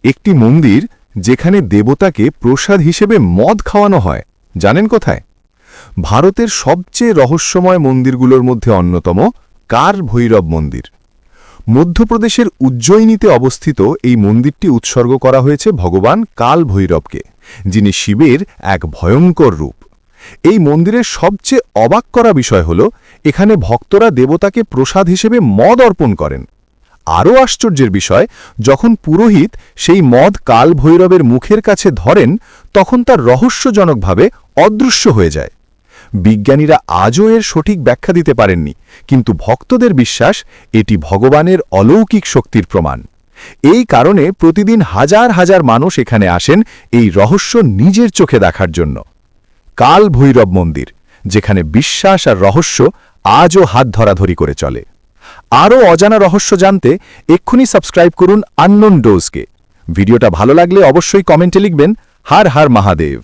একটি মন্দির যেখানে দেবতাকে প্রসাদ হিসেবে মদ খাওয়ানো হয়, জানেন কোথায়? ভারতের সবচেয়ে রহস্যময় মন্দিরগুলোর মধ্যে অন্যতম কাল ভৈরব মন্দির। মধ্যপ্রদেশের উজ্জয়িনীতে অবস্থিত এই মন্দিরটি উৎসর্গ করা হয়েছে ভগবান কাল ভৈরবকে, যিনি শিবের এক ভয়ঙ্কর রূপ। এই মন্দিরের সবচেয়ে অবাক করা বিষয় হল এখানে ভক্তরা দেবতাকে প্রসাদ হিসেবে মদ অর্পণ করেন। আরও আশ্চর্যের বিষয়, যখন পুরোহিত সেই মদ কাল ভৈরবের মুখের কাছে ধরেন তখন তার রহস্যজনকভাবে অদৃশ্য হয়ে যায়। বিজ্ঞানীরা আজও এর সঠিক ব্যাখ্যা দিতে পারেননি, কিন্তু ভক্তদের বিশ্বাস এটি ভগবানের অলৌকিক শক্তির প্রমাণ। এই কারণে প্রতিদিন হাজার হাজার মানুষ এখানে আসেন এই রহস্য নিজের চোখে দেখার জন্য। কাল ভৈরব মন্দির, যেখানে বিশ্বাস আর রহস্য আজও হাত ধরাধরি করে চলে। আরও অজানা রহস্য জানতে এক্ষুনি সাবস্ক্রাইব করুন আননোন ডোজকে। ভিডিওটা ভালো লাগলে অবশ্যই কমেন্টে লিখবেন হর হর মহাদেব।